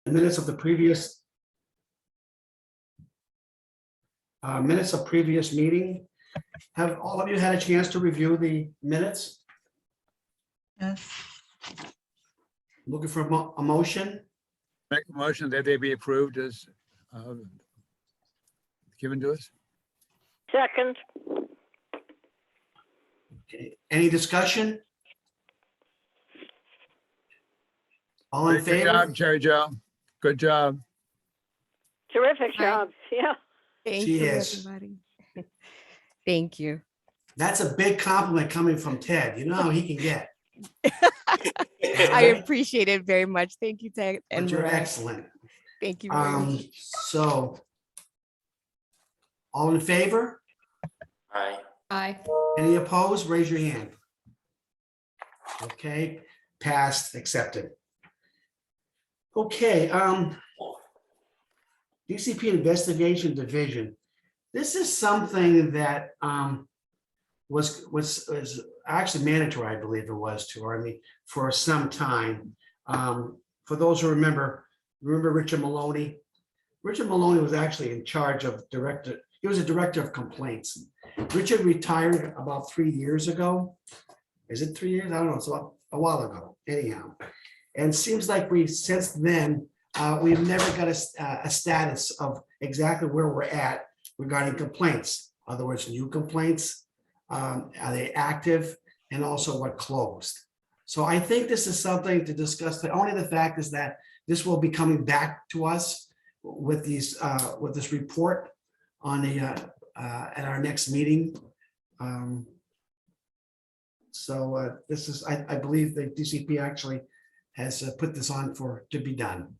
The minutes of the previous meeting. Have all of you had a chance to review the minutes? Yes. Looking for a motion? Make a motion that they be approved as given to us. Second. Okay. Any discussion? All in Good favor? job, Cherry Joe. Good job. Terrific Aye. job. Yeah. Thank She you, is. everybody. Thank you. That's a big compliment coming from Ted. You know how he can get. I appreciate it very much. Thank you, Ted. But And you're Mirage. excellent. Thank you very much. So, all in favor? Aye. Aye. Any opposed? Raise your hand. Okay, passed, accepted. Okay, DCP Investigation Division. This is something that was actually mandatory, I believe it was too, or I mean, for some time. For those who remember Richard Maloney? Richard Maloney was actually in charge of he was a director of complaints. Richard retired about 3 years ago. Is it 3 years? I don't know, it's about a while ago, anyhow. And seems like since then, we've never got a status of exactly where we're at regarding complaints. In other words, new complaints, are they active, and also what closed. So I think this is something to discuss. Only the fact is that this will be coming back to us with this report on at our next meeting. This is, I believe the DCP actually has put this on to be done.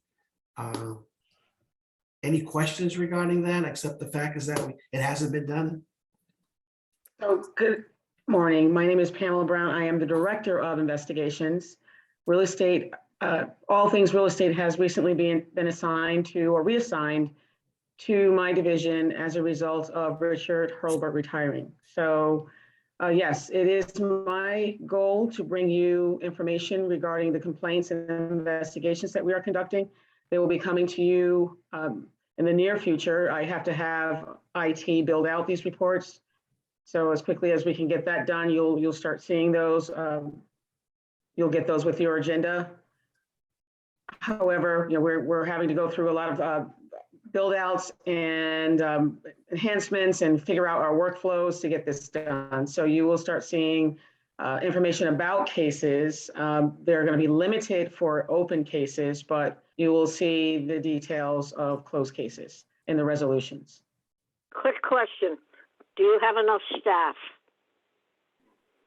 Any questions regarding that, except the fact is that it hasn't been done? So good morning. My name is Pamela Brown. I am the Director of Investigations. Real estate, all things real estate has recently been assigned to or reassigned to my division as a result of Richard Hurlburt retiring. So yes, it is my goal to bring you information regarding the complaints and investigations that we are conducting. They will be coming to you in the near future. I have to have IT build out these reports. So as quickly as we can get that done, you'll start seeing those. You'll get those with your agenda. However, we're having to go through a lot of build outs and enhancements and figure out our workflows to get this done. So you will start seeing information about cases. They're going to be limited for open cases, but you will see the details of closed cases in the resolutions. Quick question. Do you have enough staff?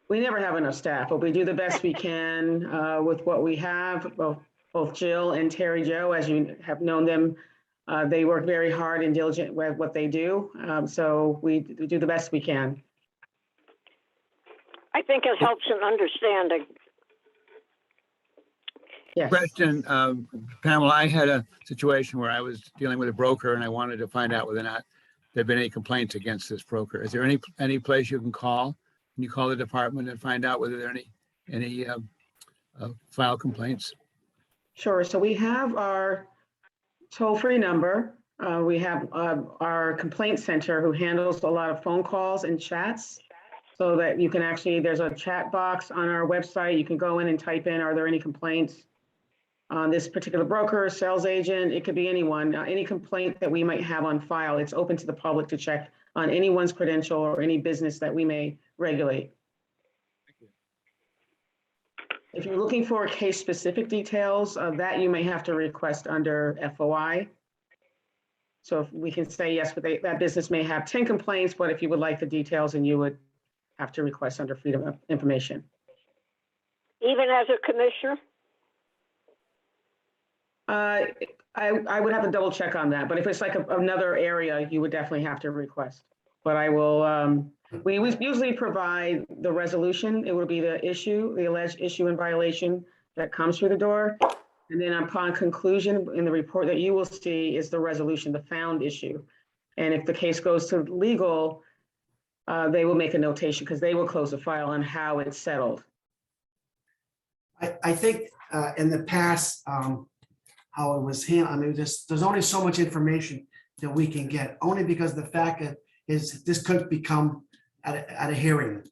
We never have enough staff, but we do the best we can with what we have. Both Jill and Terry Joe, as you have known them, they work very hard and diligent with what they do. So we do the best we can. I think it helps in understanding. Yes. Question, Pamela, I had a situation where I was dealing with a broker and I wanted to find out whether or not there've been any complaints against this broker. Is there any place you can call? Can you call the department and find out whether there are any file complaints? Sure. So we have our toll-free number. We have our complaint center who handles a lot of phone calls and chats so that you can actually, there's a chat box on our website. You can go in and type in, are there any complaints on this particular broker, sales agent? It could be anyone, any complaint that we might have on file. It's open to the public to check on anyone's credential or any business that we may regulate. If you're looking for case-specific details that you may have to request under FOI. So if we can say, yes, but that business may have 10 complaints, but if you would like the details, and you would have to request under Freedom of Information. Even as a commissioner? I would have to double check on that, but if it's like another area, you would definitely have to request. But I will, we usually provide the resolution. It would be the alleged issue and violation that comes through the door. And then upon conclusion in the report that you will see is the resolution, the found issue. And if the case goes to legal, they will make a notation because they will close the file on how it's settled. I think in the past, how it was handled. I mean, there's only so much information that we can get, only because the fact that is this could become at a hearing.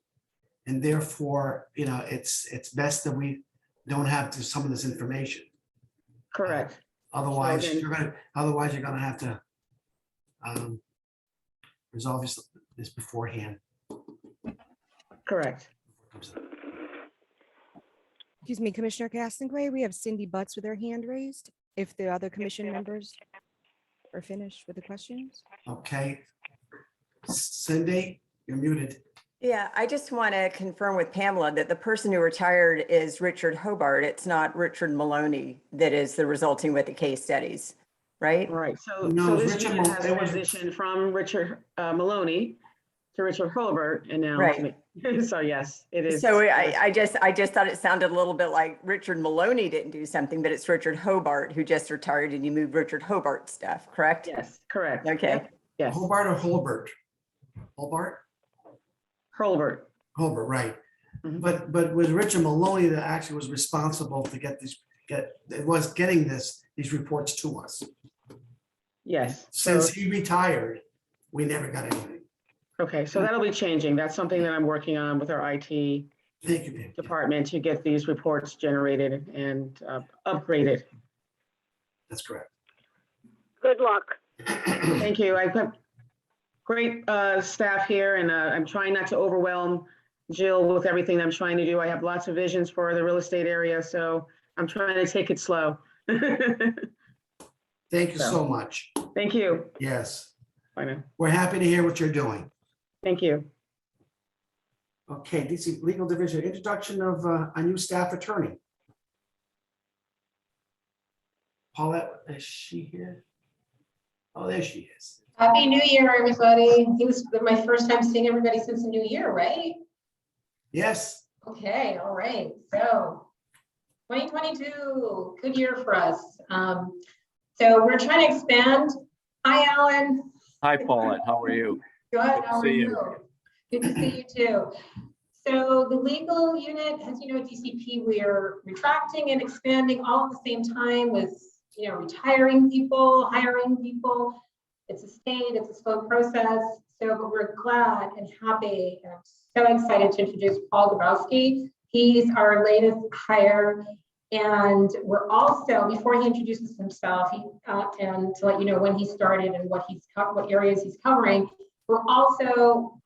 And therefore, it's best that we don't have some of this information. Correct. Otherwise, So then- you're gonna have to resolve this beforehand. Correct. Excuse me, Commissioner Castleberry, we have Cindy Butts with her hand raised. If the other commission members are finished with the questions. Okay. Cindy, you're muted. Yeah, I just want to confirm with Pamela that the person who retired is Richard Hobart. It's not Richard Maloney that is the resulting with the case studies, right? Right. So, No, so this Richard unit Mal- has it was- transitioned from Richard Maloney to Richard Hobart, and now, Right. so yes, it is. So I just thought it sounded a little bit like Richard Maloney didn't do something, but it's Richard Hobart who just retired and you moved Richard Hobart stuff, correct? Yes, correct. Okay. Yes, Hobart or Holbert? Hobart? Hobart. Holbert, right. Mhm. But was Richard Maloney that actually was responsible to getting these reports to us? Yes. Since So, he retired, we never got anything. okay, so that'll be changing. That's something that I'm working on with our IT Thank you, Pam. department to get these reports generated and upgraded. That's correct. Good luck. Thank you. I've got great staff here, and I'm trying not to overwhelm Jill with everything I'm trying to do. I have lots of visions for the real estate area, so I'm trying to take it slow. Thank you so much. Thank you. Yes, Bye now. we're happy to hear what you're doing. Thank you. Okay, DC Legal Division, introduction of a new staff attorney. Paulette, is she here? Oh, there she is. Happy New Year, everybody. I think this is my first time seeing everybody since the new year, right? Yes, Okay, all right. So 2022, good year for us. So we're trying to expand. Hi, Alan. Hi, Paulette. How are you? Good, to how are see you. you? Good to see you too. So the legal unit, as you know, at DCP, we are retracting and expanding all at the same time with, retiring people, hiring people. It's a it's a slow process. So, but we're glad and happy, and I'm so excited to introduce Paul Gabrowski. He's our latest hire. And we're also, before he introduces himself, and to let you know when he started and what areas he's covering, we're also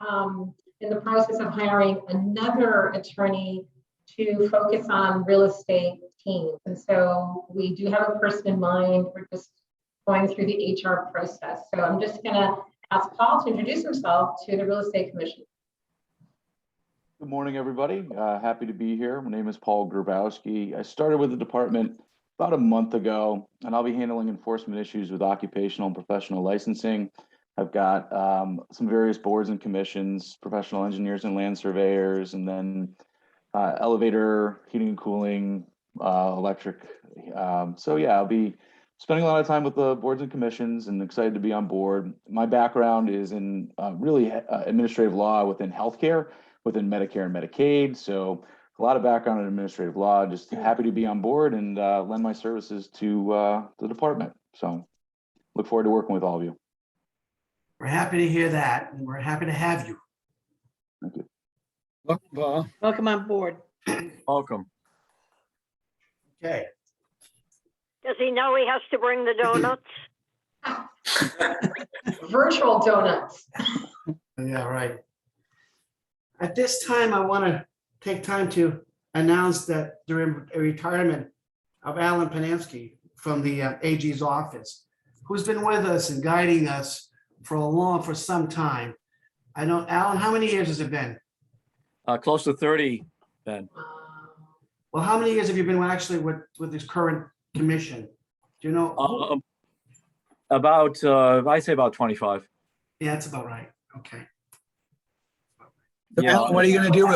in the process of hiring another attorney to focus on real estate teams. And so we do have a person in mind. We're just going through the HR process. So I'm just going to ask Paul to introduce himself to the Real Estate Commission. Good morning, everybody. Happy to be here. My name is Paul Grabowski. I started with the department about a month ago, and I'll be handling enforcement issues with occupational and professional licensing. I've got some various boards and commissions, professional engineers and land surveyors, and then elevator, heating and cooling, electric. So yeah, I'll be spending a lot of time with the boards and commissions and excited to be on board. My background is in really administrative law within healthcare, within Medicare and Medicaid. So a lot of background in administrative law, just happy to be on board and lend my services to the department. So look forward to working with all of you. we're happy to hear that, and we're happy to have you. Thank you. Welcome, Paul. Welcome on board. Welcome. Okay. Does he know he has to bring the donuts? Virtual donuts. Yeah, right. At this time, I want to take time to announce that during a retirement of Alan Panansky from the AG's office, who's been with us and guiding us for some time. I know, Alan, how many years has it been? Close to 30, Ben. Well, how many years have you been actually with this current commission? Do you know? About, I say about 25. Yeah, that's about right. Okay. So Yeah. Alan, what are you gonna do?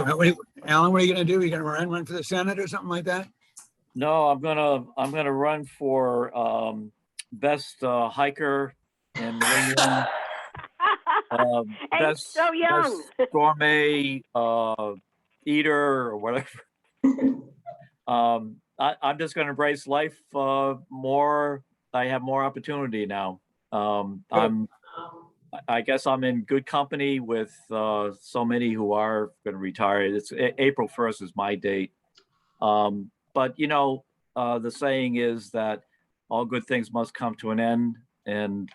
Alan, what are you gonna do? You gonna run for the Senate or something like that? No, I'm gonna run for best hiker in New England. Hey, Best, so young. best gourmet eater or whatever. I'm I'm just going to embrace life more. I have more opportunity now. I guess I'm in good company with so many who are going to retire. It's April 1st is my date. But you know, the saying is that all good things must come to an end, and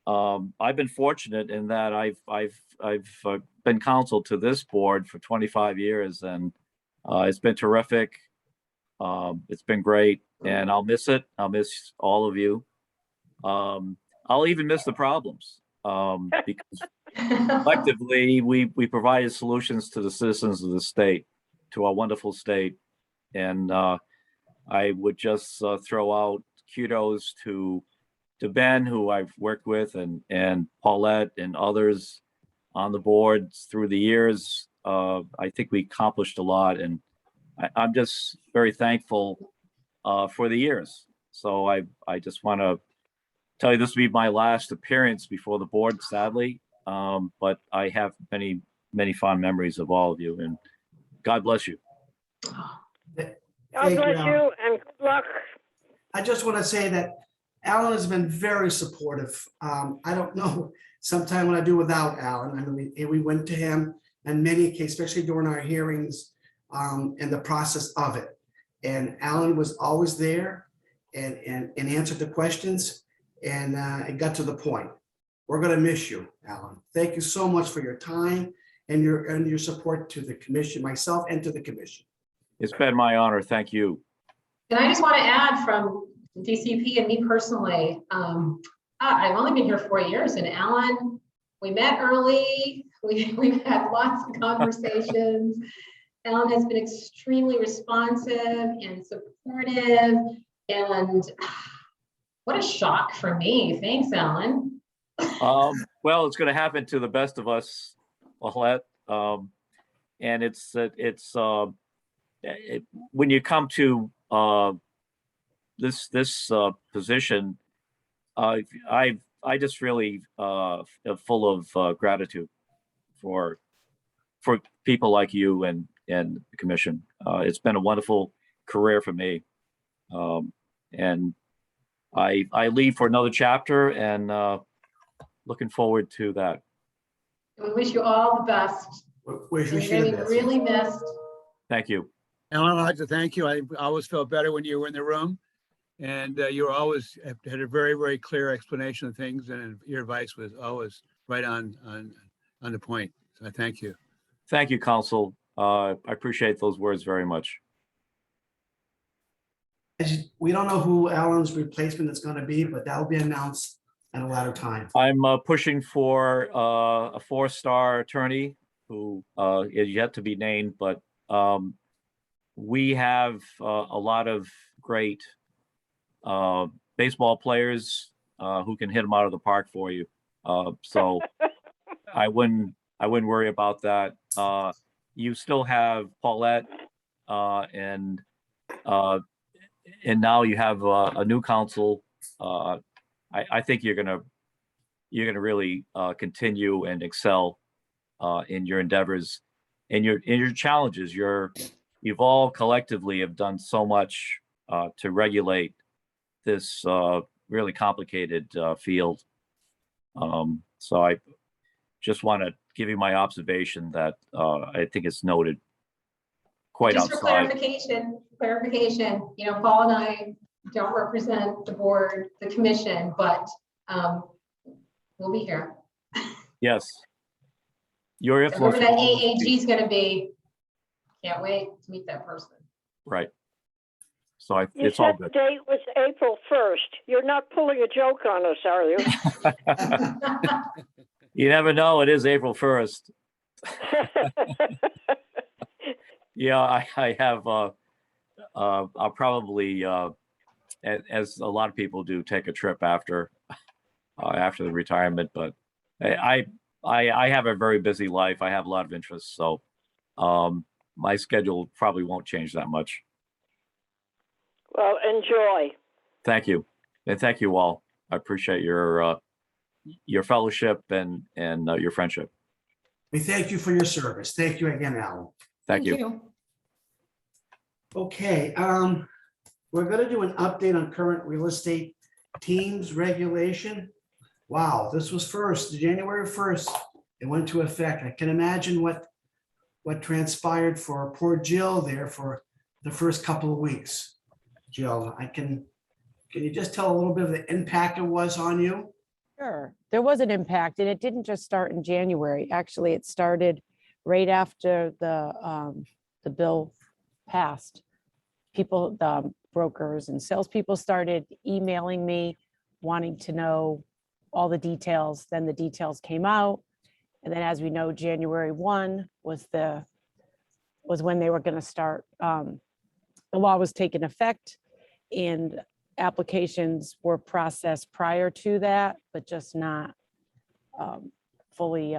I've been fortunate in that I've been counsel to this board for 25 years, and it's been terrific. It's been great, and I'll miss it. I'll miss all of you. I'll even miss the problems because collectively we provided solutions to the citizens of the state, to our wonderful state, and I would just throw out kudos to Ben, who I've worked with, and Paulette and others on the boards through the years. I think we accomplished a lot, and I'm just very thankful for the years. So I just want to tell you this will be my last appearance before the board, sadly. But I have many, many fond memories of all of you, and God bless you. God Thank you, bless Alan. you and good luck. I just want to say that Alan has been very supportive. I don't know, sometime when I do without Alan, I mean, we went to him in many cases, especially during our hearings and the process of it. And Alan was always there and answered the questions, and it got to the point. We're going to miss you, Alan. Thank you so much for your time and your support to the commission, myself and to the commission. It's been my honor. Thank you. And I just want to add from DCP and me personally, I've only been here 4 years, and Alan, we met early. We've had lots of conversations. Alan has been extremely responsive and supportive, and what a shock for me. Thanks, Alan. Well, it's going to happen to the best of us, Paulette. And it's when you come to this position, I just really am full of gratitude for people like you and the commission. It's been a wonderful career for me, and I leave for another chapter, and looking forward to that. We wish you all the best. Wish You're you going the to be best. really missed. Thank you. Alan, I'd like to thank you. I always felt better when you were in the room, and you were always had a very, very clear explanation of things, and your advice was always right on the point. So I thank you. Thank you, Council. I appreciate those words very much. We don't know who Alan's replacement is going to be, but that will be announced at a later time. I'm pushing for a 4-star attorney who is yet to be named, but we have a lot of great baseball players who can hit them out of the park for you. So I wouldn't worry about that. You still have Paulette, and now you have a new council. I think you're gonna really continue and excel in your endeavors and your challenges. You've all collectively have done so much to regulate this really complicated field. So I just want to give you my observation that I think it's noted quite Just for outside. clarification, you know, Paul and I don't represent the board, the commission, but we'll be here. Yes. Your influence. Whoever that will always AAG be- is going to be, can't wait to meet that person. Right. So You it's all said the good. date was April 1st. You're not pulling a joke on us, are you? You never know. It is April 1st. Yeah, I have, I'll probably, as a lot of people do, take a trip after the retirement, but I have a very busy life. I have a lot of interests, so my schedule probably won't change that much. Well, enjoy. Thank you. And thank you all. I appreciate your fellowship and your friendship. We thank you for your service. Thank you again, Alan. Thank you. Okay, We're gonna do an update on current real estate teams regulation. Wow, this was January 1st. It went into effect. I can imagine what transpired for poor Jill there for the first couple of weeks. Jill, can you just tell a little bit of the impact it was on you? Sure, there was an impact, and it didn't just start in January. Actually, it started right after the bill passed. People, the brokers and salespeople started emailing me, wanting to know all the details. Then the details came out, and then, as we know, January 1 was when they were going to start. The law was taken effect, and applications were processed prior to that, but just not fully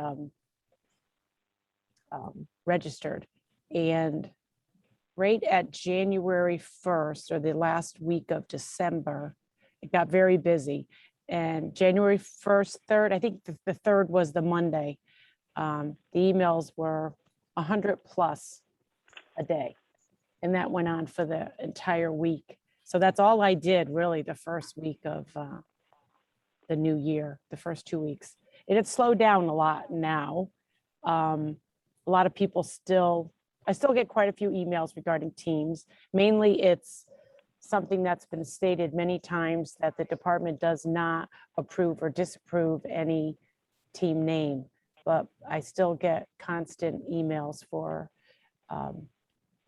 registered. And right at January 1st, or the last week of December, it got very busy. And January 1st, 3rd, I think the 3rd was the Monday, the emails were 100 plus a day. And that went on for the entire week. So that's all I did really the first week of the new year, the first 2 weeks. And it's slowed down a lot now. A lot of people I still get quite a few emails regarding teams. Mainly it's something that's been stated many times, that the department does not approve or disapprove any team name. But I still get constant emails for,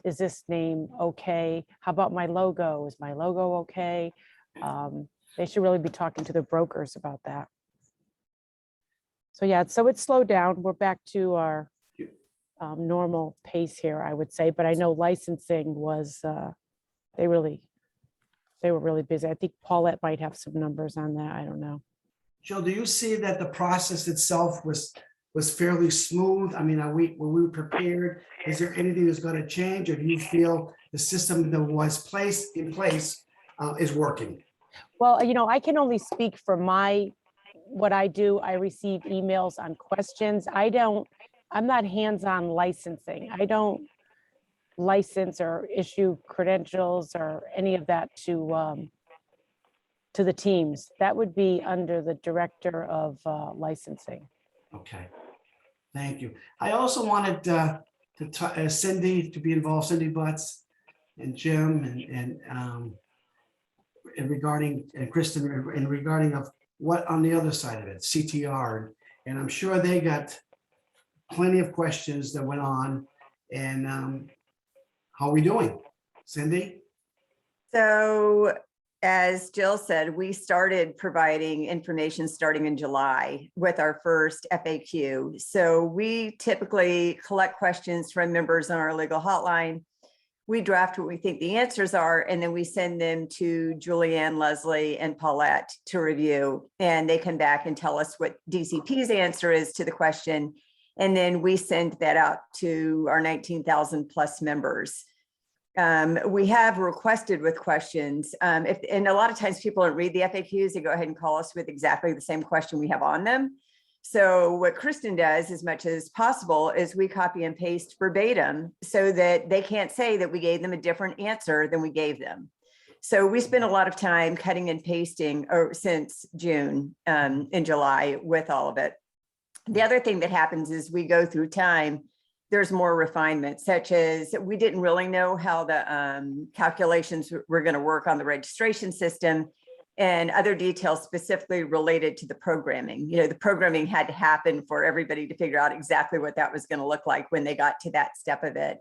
is this name okay? How about my logo? Is my logo okay? They should really be talking to the brokers about that. So yeah, so it's slowed down. We're back to our normal pace here, I would say. But I know licensing was, they were really busy. I think Paulette might have some numbers on that. I don't know. Jill, do you see that the process itself was fairly smooth? I mean, were we prepared? Is there anything that's going to change, or do you feel the system that was in place is working? Well, I can only speak for what I do. I receive emails on questions. I'm not hands-on licensing. I don't license or issue credentials or any of that to the teams. That would be under the director of licensing. Okay, thank you. I also wanted Cindy to be involved, Cindy Butts and Jim and regarding, and Kristen, and regarding of what on the other side of it, CTR. And I'm sure they got plenty of questions that went on. And how are we doing, Cindy? So as Jill said, we started providing information starting in July with our first FAQ. So we typically collect questions from members on our legal hotline. We draft what we think the answers are, and then we send them to Julianne, Leslie, and Paulette to review. And they come back and tell us what DCP's answer is to the question. And then we send that out to our 19,000 plus members. We have requested with questions, and a lot of times people don't read the FAQs, they go ahead and call us with exactly the same question we have on them. So what Kristen does as much as possible is we copy and paste verbatim so that they can't say that we gave them a different answer than we gave them. So we spend a lot of time cutting and pasting since June and July with all of it. The other thing that happens is we go through time, there's more refinement, such as we didn't really know how the calculations were going to work on the registration system, and other details specifically related to the programming. The programming had to happen for everybody to figure out exactly what that was going to look like when they got to that step of it.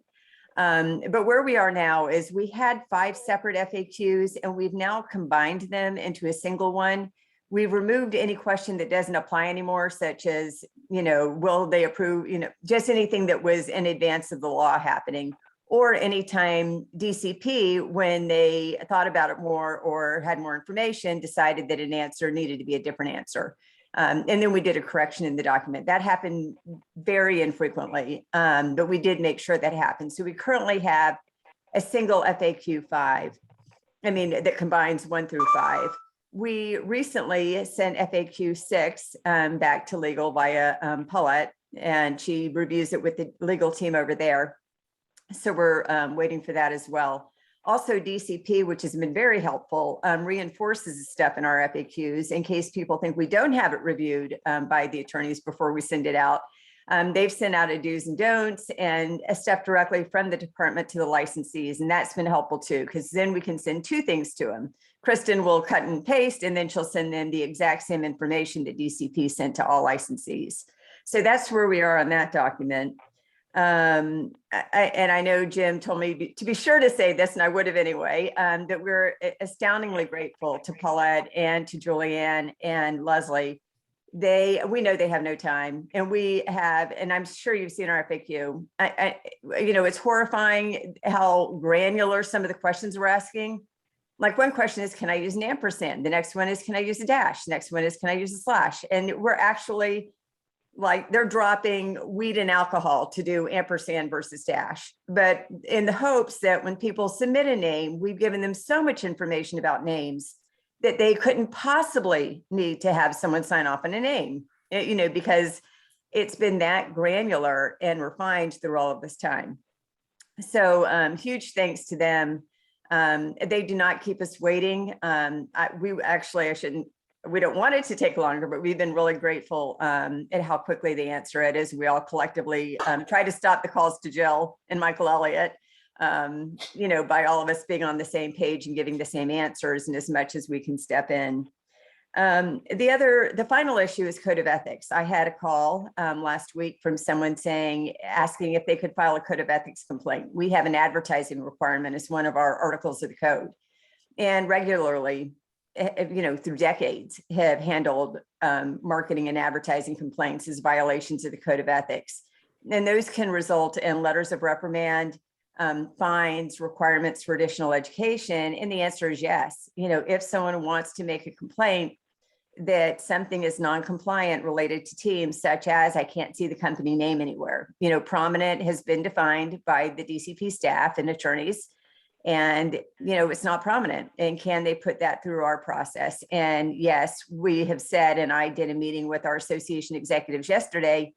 But where we are now is we had 5 separate FAQs, and we've now combined them into a single one. We've removed any question that doesn't apply anymore, such as, will they approve, just anything that was in advance of the law happening, or anytime DCP, when they thought about it more or had more information, decided that an answer needed to be a different answer. And then we did a correction in the document. That happened very infrequently, but we did make sure that happened. So we currently have a single FAQ 5, that combines 1 through 5. We recently sent FAQ 6 back to legal via Paulette, and she reviews it with the legal team over there. So we're waiting for that as well. Also, DCP, which has been very helpful, reinforces stuff in our FAQs in case people think we don't have it reviewed by the attorneys before we send it out. They've sent out a do's and don'ts and a step directly from the department to the licensees. And that's been helpful too, because then we can send two things to them. Kristen will cut and paste, and then she'll send them the exact same information that DCP sent to all licensees. So that's where we are on that document. And I know Jim told me to be sure to say this, and I would have anyway, that we're astoundingly grateful to Paulette and to Julianne and Leslie. We know they have no time, and we have, and I'm sure you've seen our FAQ. It's horrifying how granular some of the questions we're asking. Like one question is, can I use an ampersand? The next one is, can I use a dash? The next one is, can I use a slash? And we're actually like, they're dropping weed and alcohol to do ampersand versus dash. But in the hopes that when people submit a name, we've given them so much information about names that they couldn't possibly need to have someone sign off on a name, because it's been that granular and refined through all of this time. So huge thanks to them. They do not keep us waiting. We don't want it to take longer, but we've been really grateful at how quickly they answer it as we all collectively try to stop the calls to Jill and Michael Elliott, by all of us being on the same page and giving the same answers and as much as we can step in. The final issue is code of ethics. I had a call last week from someone asking if they could file a code of ethics complaint. We have an advertising requirement as one of our articles of the code, and regularly, through decades, have handled marketing and advertising complaints as violations of the code of ethics. And those can result in letters of reprimand, fines, requirements for additional education. And the answer is yes. If someone wants to make a complaint that something is non-compliant related to teams, such as I can't see the company name anywhere, prominent has been defined by the DCP staff and attorneys. And, it's not prominent. And can they put that through our process? And yes, we have said, and I did a meeting with our association executives yesterday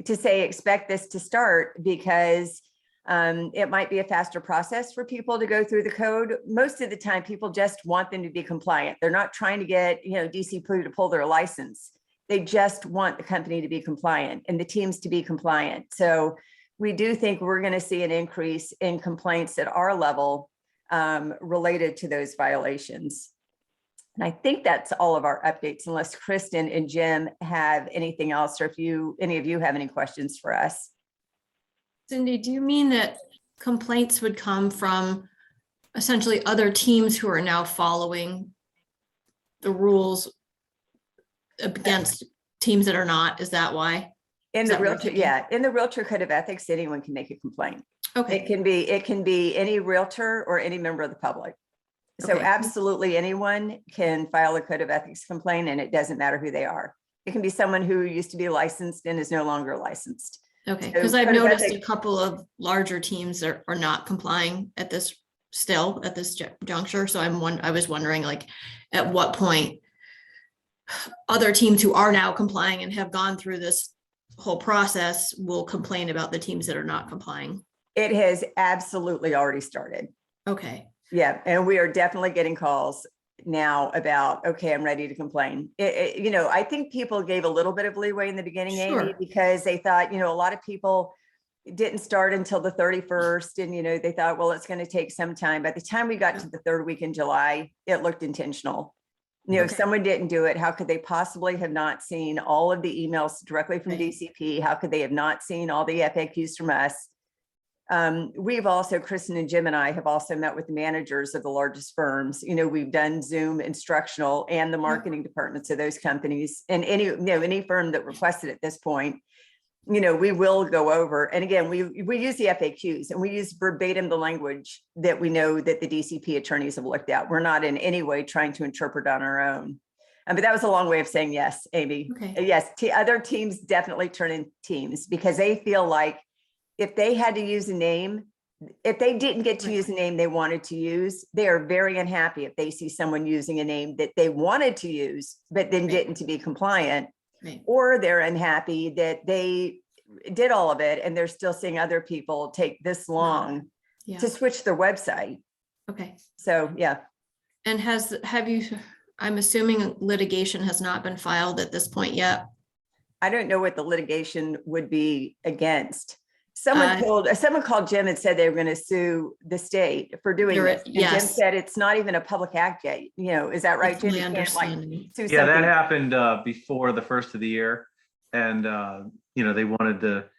to say, expect this to start, because it might be a faster process for people to go through the code. Most of the time, people just want them to be compliant. They're not trying to get, DCP to pull their license. They just want the company to be compliant and the teams to be compliant. So we do think we're going to see an increase in complaints at our level related to those violations. And I think that's all of our updates, unless Kristen and Jim have anything else, or if any of you have any questions for us. Cindy, do you mean that complaints would come from essentially other teams who are now following the rules against teams that are not? Is that why? In the realtor code of ethics, anyone can make a complaint. Okay. It can be any realtor or any member of the public. So Okay. absolutely anyone can file a code of ethics complaint, and it doesn't matter who they are. It can be someone who used to be licensed and is no longer licensed. Okay, So because I've code of noticed a ethics- couple of larger teams are not complying at this juncture. So I was wondering, like, at what point other teams who are now complying and have gone through this whole process will complain about the teams that are not complying. It has absolutely already started. Okay. Yeah, and we are definitely getting calls now about, okay, I'm ready to complain. I think people gave a little bit of leeway in the beginning, Amy, Sure. because they thought, a lot of people didn't start until the 31st, and they thought, well, it's going to take some time. By the time we got to the third week in July, it looked intentional. If Okay. someone didn't do it, how could they possibly have not seen all of the emails directly from Right. DCP? How could they have not seen all the FAQs from us? We've also, Kristen and Jim and I have also met with the managers of the largest firms. We've done Zoom instructional and the marketing departments of those companies, and any firm that requested at this point, we will go over. And again, we use the FAQs, and we use verbatim the language that we know that the DCP attorneys have looked at. We're not in any way trying to interpret on our own. But that was a long way of saying yes, Amy. Okay. Yes, other teams definitely turn in teams because they feel like if they had to use a name, if they didn't get to use a name they wanted to use, they are very unhappy if they see someone using a name that they wanted to use, but then didn't to be compliant. Right. Or they're unhappy that they did all of it and they're still seeing other people take this long Yeah. to switch their website. Okay. So, yeah. And I'm assuming litigation has not been filed at this point yet. I don't know what the litigation would be against. Someone called Jim and said they were going to sue the state for doing this. And Jim Yes. said it's not even a public act yet. You know, is that right, Jim? Definitely You can't like understanding. sue Yeah, that something. happened before the first of the year. And, they wanted to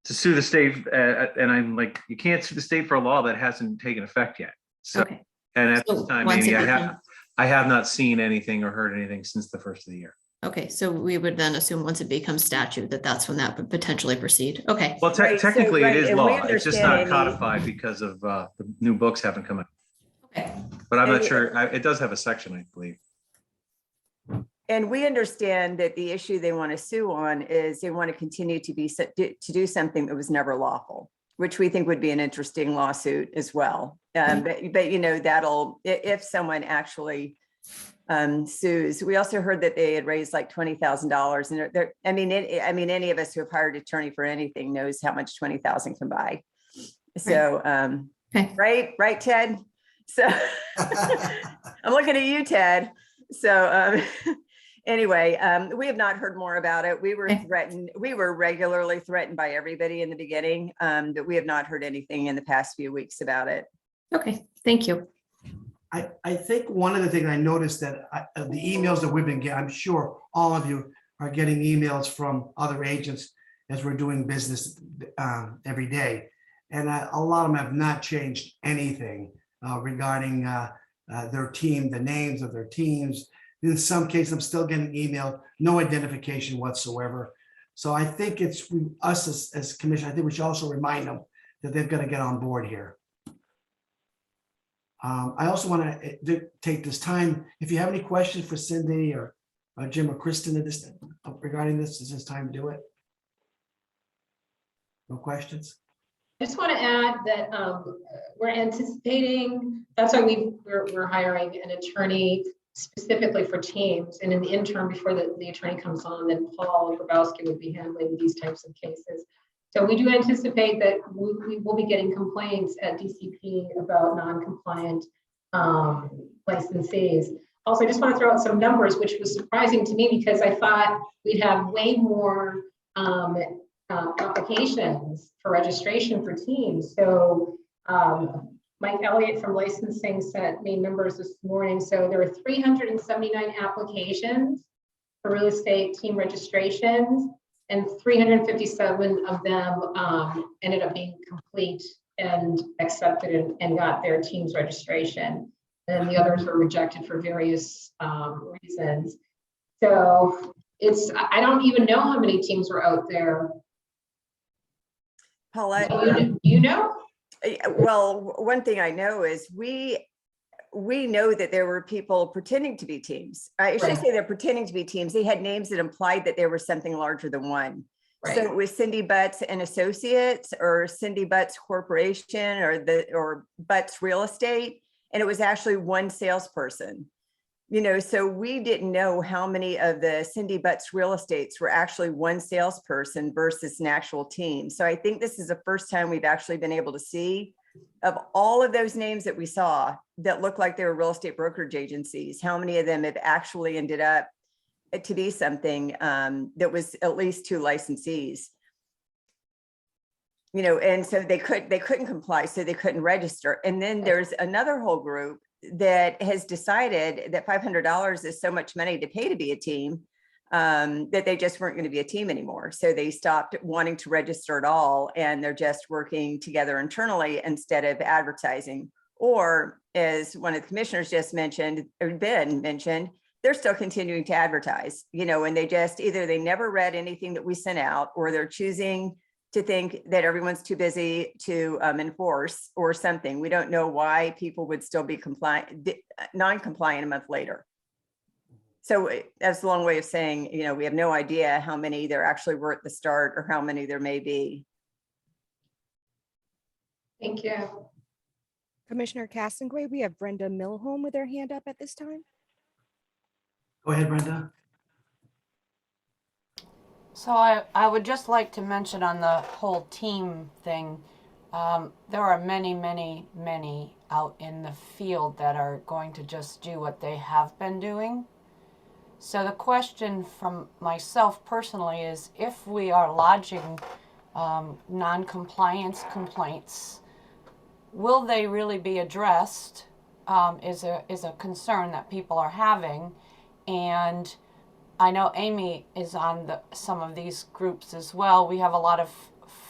sue the state. And I'm like, you can't sue the state for a law that hasn't taken effect yet. So, Okay. and at So this time, once Amy, it I have not seen anything or heard anything since the first of the year. Okay, so we would then assume once it becomes statute that's when that would potentially proceed. Okay. Well, technically it is and we law. It's just not understand, Amy, codified because of the new books haven't come out. Okay. But I'm not And- sure. It does have a section, I believe. And we understand that the issue they want to sue on is they want to continue to do something that was never lawful, which we think would be an interesting lawsuit as well. But that'll, if someone actually sues. We also heard that they had raised like $20,000, and any of us who have hired an attorney for anything knows how much 20,000 can buy. So, right, Ted? So I'm looking at you, Ted. So anyway, we have not heard more about it. We were threatened. We were regularly threatened by everybody in the beginning, but we have not heard anything in the past few weeks about it. Okay, thank you. I think one of the things I noticed that the emails that we've been getting, I'm sure all of you are getting emails from other agents as we're doing business every day. And a lot of them have not changed anything regarding their team, the names of their teams. In some cases, I'm still getting emailed, no identification whatsoever. So I think it's us as commission, I think we should also remind them that they've got to get on board here. I also want to take this time, if you have any questions for Cindy or Jim or Kristen regarding this, is this time to do it? No questions? I just want to add that we're anticipating, that's why we're hiring an attorney specifically for teams. And in the interim, before the attorney comes on, then Paul Grabowski would be handling these types of cases. So we do anticipate that we will be getting complaints at DCP about non-compliant licensees. Also, I just want to throw out some numbers, which was surprising to me because I thought we'd have way more applications for registration for teams. So Mike Elliott from licensing sent me numbers this morning. So there were 379 applications for real estate team registrations, and 357 of them ended up being complete and accepted and got their team's registration. And the others were rejected for various reasons. So I don't even know how many teams were out there. Paulette? Do you know? Well, one thing I know is we know that there were people pretending to be teams. I should say they're pretending to be teams. They had names that implied that there was something larger than one. Right. So it was Cindy Butts and Associates, or Cindy Butts Corporation, or Butts Real Estate, and it was actually one salesperson. So we didn't know how many of the Cindy Butts Real Estates were actually one salesperson versus an actual team. So I think this is the first time we've actually been able to see, of all of those names that we saw that looked like they were real estate brokerage agencies, how many of them have actually ended up to be something that was at least two licensees. And so they couldn't comply, so they couldn't register. And then there's another whole group that has decided that $500 is so much money to pay to be a team, that they just weren't going to be a team anymore. So they stopped wanting to register at all, and they're just working together internally instead of advertising. Or, as one of the commissioners just mentioned, or Ben mentioned, they're still continuing to advertise, and they just either they never read anything that we sent out, or they're choosing to think that everyone's too busy to enforce or something. We don't know why people would still be non-compliant a month later. So that's a long way of saying, we have no idea how many there actually were at the start or how many there may be. Thank you. Commissioner Castleberry, we have Brenda Milholm with her hand up at this time. Go ahead, Brenda. So I would just like to mention on the whole team thing, there are many, many, many out in the field that are going to just do what they have been doing. So the question from myself personally is, if we are lodging non-compliance complaints, will they really be addressed? Is a concern that people are having. And I know Amy is on some of these groups as well. We have a lot of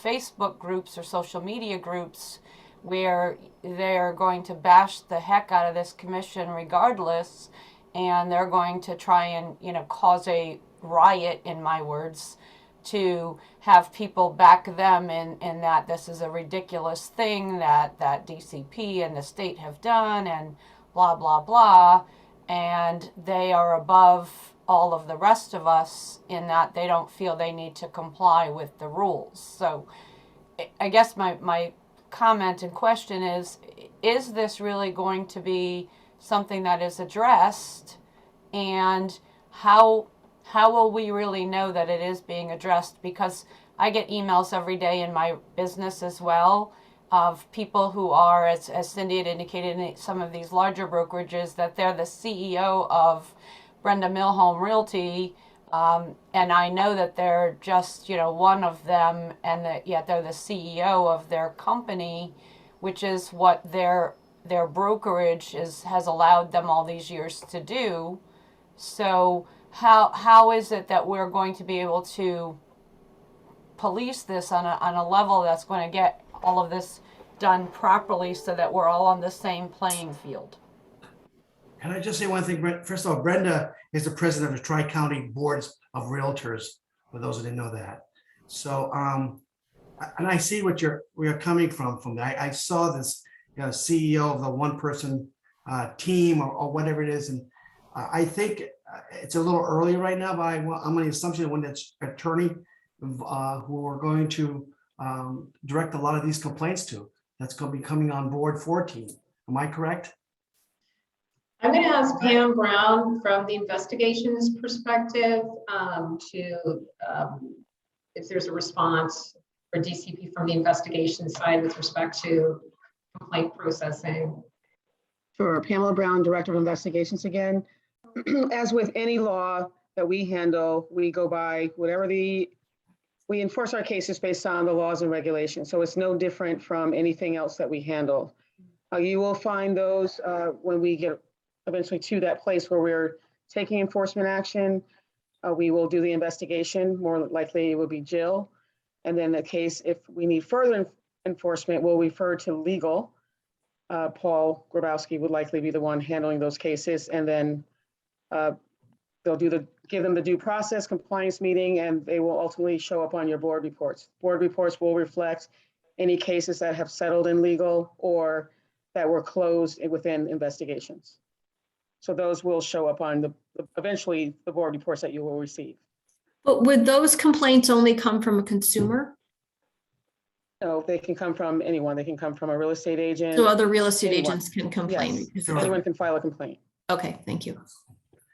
Facebook groups or social media groups where they're going to bash the heck out of this commission regardless, and they're going to try and, you know, cause a riot, in my words, to have people back them in that this is a ridiculous thing that DCP and the state have done and blah, blah, blah. And they are above all of the rest of us in that they don't feel they need to comply with the rules. So I guess my comment and question is this really going to be something that is addressed? And how will we really know that it is being addressed? Because I get emails every day in my business as well of people who are, as Cindy had indicated in some of these larger brokerages, that they're the CEO of Brenda Milholm Realty, and I know that they're just, you know, one of them, and that yet they're the CEO of their company, which is what their brokerage has allowed them all these years to do. So how is it that we're going to be able to police this on a level that's going to get all of this done properly so that we're all on the same playing field? Can I just say one thing? First of all, Brenda is the president of the Tri-County Boards of Realtors, for those who didn't know that. So, and I see where you're coming from that. I saw this, you know, CEO of the one-person team or whatever it is, and I think it's a little early right now, but I'm on the assumption that when that's attorney who are going to direct a lot of these complaints to, that's going to be coming on board 14. Am I correct? I'm going to ask Pam Brown from the investigations perspective if there's a response for DCP from the investigation side with respect to complaint processing. Sure. Pamela Brown, Director of Investigations again. As with any law that we handle, we go by we enforce our cases based on the laws and regulations. So it's no different from anything else that we handle. You will find those when we get eventually to that place where we're taking enforcement action. We will do the investigation. More likely it will be Jill. And then the case, if we need further enforcement, we'll refer to legal. Paul Grabowski would likely be the one handling those cases. And then they'll give them the due process compliance meeting, and they will ultimately show up on your board reports. Board reports will reflect any cases that have settled in legal or that were closed within investigations. So those will show up on eventually the board reports that you will receive. But would those complaints only come from a consumer? No, they can come from anyone. They can come from a real estate agent. So other real estate anyone. agents can complain? Yes, anyone can file a complaint. Okay, thank you.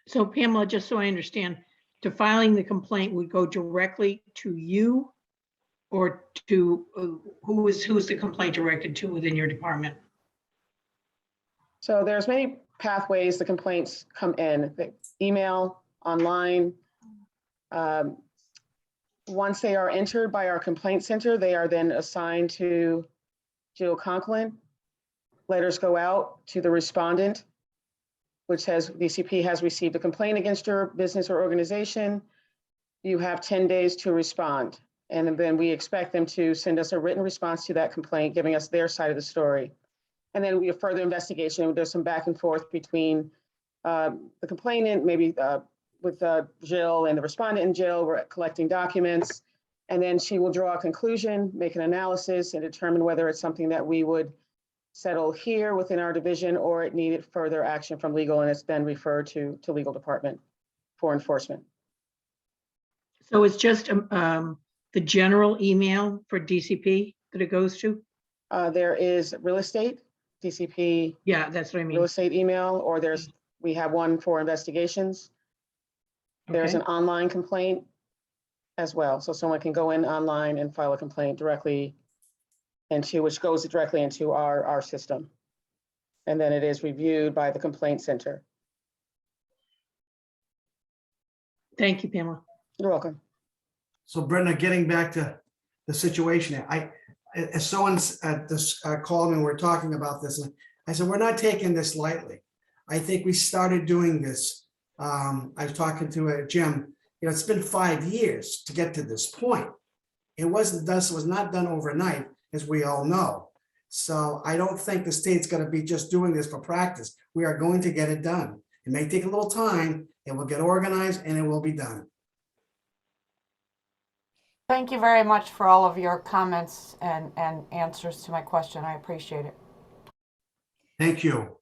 So Pamela, just so I understand, to filing the complaint would go directly to you or to who's the complaint directed to within your department? So there's many pathways the complaints come in: the email, online. Once they are entered by our complaint center, they are then assigned to Jill Conklin. Letters go out to the respondent, which says DCP has received a complaint against your business or organization. You have 10 days to respond. And then we expect them to send us a written response to that complaint, giving us their side of the story. And then we have further investigation. There's some back and forth between the complainant, maybe with Jill and the respondent and Jill. We're collecting documents. And then she will draw a conclusion, make an analysis, and determine whether it's something that we would settle here within our division or it needed further action from legal, and it's then referred to legal department for enforcement. So it's just the general email for DCP that it goes to? There is real estate, DCP. Yeah, that's what I mean. Real estate email, or we have one for investigations. There's an online complaint as well. So someone can go in online and file a complaint directly which goes directly into our system. And then it is reviewed by the complaint center. Thank you, Pamela. You're welcome. So Brenda, getting back to the situation, as someone's at this called me, we're talking about this, and I said, we're not taking this lightly. I think we started doing this. I was talking to Jim, it's been 5 years to get to this point. It was not done overnight, as we all know. So I don't think the state's going to be just doing this for practice. We are going to get it done. It may take a little time, it will get organized, and it will be done. Thank you very much for all of your comments and answers to my question. I appreciate it. Thank you.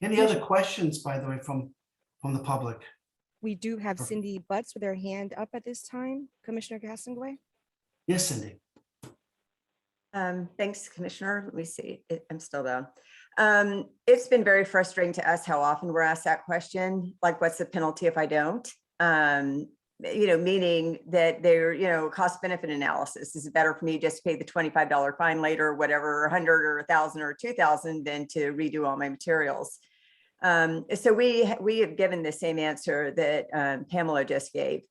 Any other questions, by the way, from the public? We do have Cindy Butts with her hand up at this time. Commissioner Castleberry? Yes, Cindy. Thanks, Commissioner. Let me see. I'm still down. It's been very frustrating to us how often we're asked that question, like, what's the penalty if I don't? Meaning that they're, cost benefit analysis. Is it better for me just to pay the $25 fine later, or whatever, 100 or 1,000 or 2,000 than to redo all my materials? So we have given the same answer that Pamela just gave,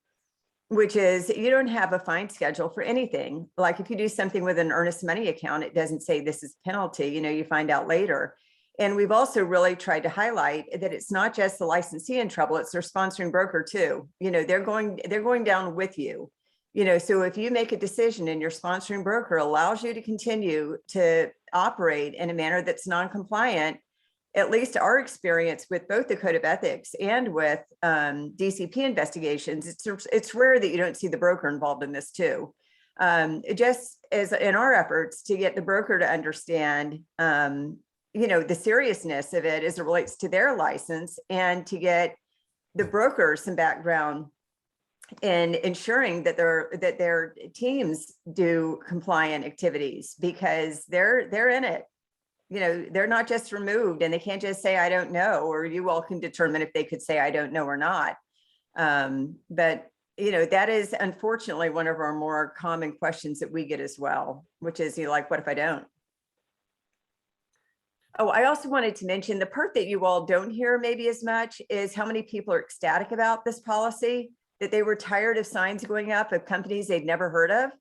which is you don't have a fine schedule for anything. Like if you do something with an earnest money account, it doesn't say this is penalty, you find out later. And we've also really tried to highlight that it's not just the licensee in trouble, it's their sponsoring broker too. They're going down with you. So if you make a decision and your sponsoring broker allows you to continue to operate in a manner that's non-compliant, at least our experience with both the Code of Ethics and with DCP investigations, it's rare that you don't see the broker involved in this too. Just as in our efforts to get the broker to understand, the seriousness of it as it relates to their license, and to get the broker some background in ensuring that their teams do compliant activities, because they're in it. They're not just removed, and they can't just say, I don't know, or you all can determine if they could say, I don't know or not. But that is unfortunately one of our more common questions that we get as well, which is, what if I don't? Oh, I also wanted to mention the part that you all don't hear maybe as much is how many people are ecstatic about this policy, that they were tired of signs going up of companies they'd never heard of.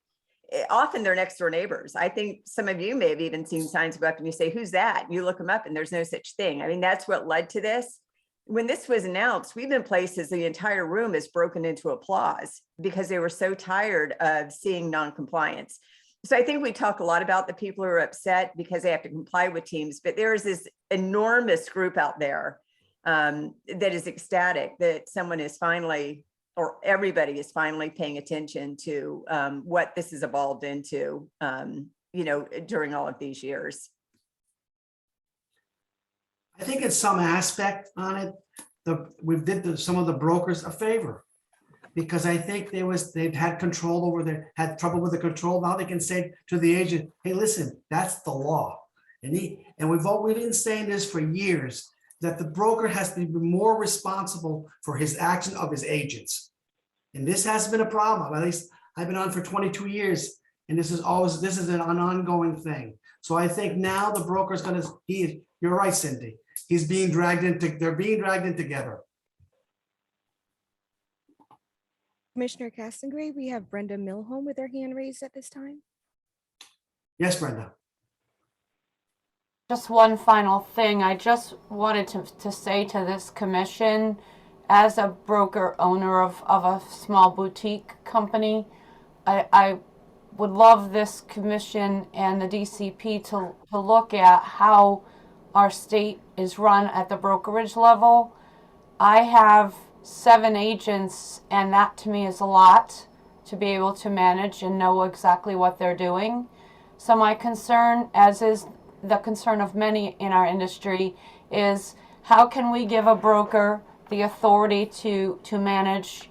Often they're next door neighbors. I think some of you may have even seen signs go up and you say, who's that? And you look them up and there's no such thing. I mean, that's what led to this. When this was announced, we've been places the entire room is broken into applause because they were so tired of seeing non-compliance. So I think we talk a lot about the people who are upset because they have to comply with teams, but there is this enormous group out there that is ecstatic that someone is finally, or everybody is finally paying attention to what this has evolved into, during all of these years. I think in some aspect on it, we did some of the brokers a favor, because I think they've had control over had trouble with the control. Now they can say to the agent, hey, listen, that's the law. And we've been saying this for years, that the broker has to be more responsible for his action of his agents. And this has been a problem. At least I've been on for 22 years, and this is an ongoing thing. So I think now the broker's you're right, Cindy. They're being dragged in together. Commissioner Castleberry, we have Brenda Milholm with her hand raised at this time. Yes, Brenda. Just one final thing. I just wanted to say to this commission, as a broker owner of a small boutique company, I would love this commission and the DCP to look at how our state is run at the brokerage level. I have 7 agents, and that to me is a lot to be able to manage and know exactly what they're doing. So my concern, as is the concern of many in our industry, is how can we give a broker the authority to manage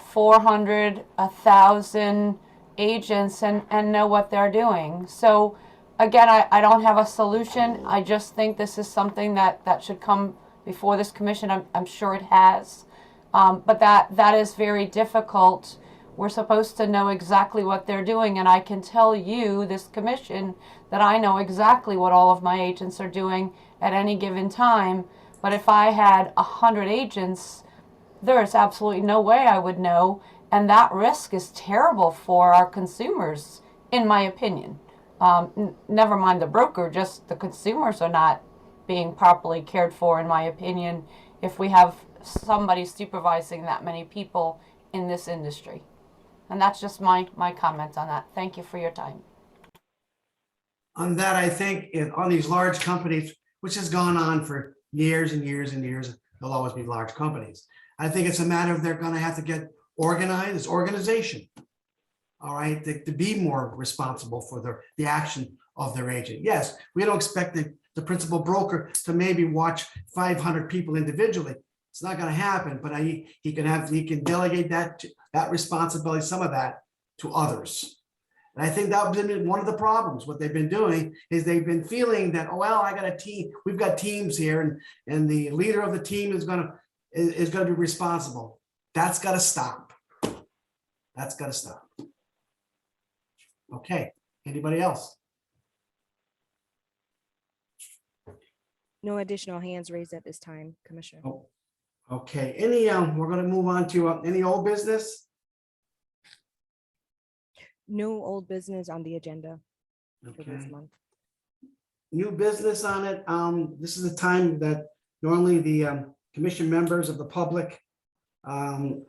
400, 1,000 agents and know what they're doing? So again, I don't have a solution. I just think this is something that should come before this commission. I'm sure it has. But that is very difficult. We're supposed to know exactly what they're doing, and I can tell you, this commission, that I know exactly what all of my agents are doing at any given time. But if I had 100 agents, there's absolutely no way I would know. And that risk is terrible for our consumers, in my opinion. Never mind the broker, just the consumers are not being properly cared for, in my opinion, if we have somebody supervising that many people in this industry. And that's just my comments on that. Thank you for your time. On that, I think on these large companies, which has gone on for years and years and years, there'll always be large companies. I think it's a matter of they're going to have to get organized, it's organization. All right, to be more responsible for the action of their agent. Yes, we don't expect the principal broker to maybe watch 500 people individually. It's not going to happen, but he can delegate that responsibility, some of that, to others. And I think that's been one of the problems. What they've been doing is they've been feeling that, oh, well, I got a team, we've got teams here, and the leader of the team is going to be responsible. That's got to stop. That's got to stop. Okay, anybody else? No additional hands raised at this time, Commissioner. Oh, okay, we're going to move on to any old business? No old business on the agenda for this Okay. month. New business on it. This is the time that normally the commission members of the public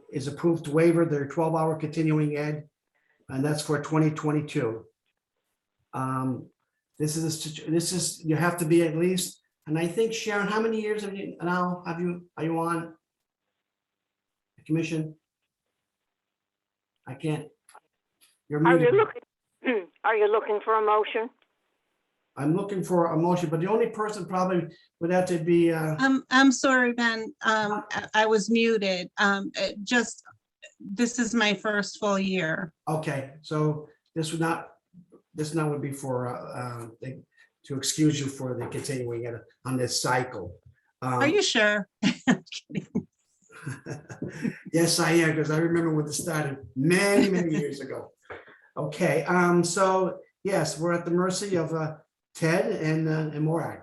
is approved to waiver their 12-hour continuing ed, and that's for 2022. This is you have to be at least, and I think Sharon, how many years are you on the commission? I can't. You're muted. Are you looking for a motion? I'm looking for a motion, but the only person probably would have to be. I'm sorry, Ben. I was muted. This is my first full year. Okay, so this now would be for to excuse you for the continuing it on this cycle. Are you sure? Yes, I am, because I remember when this started many years ago. Okay, so yes, we're at the mercy of Ted and Morag.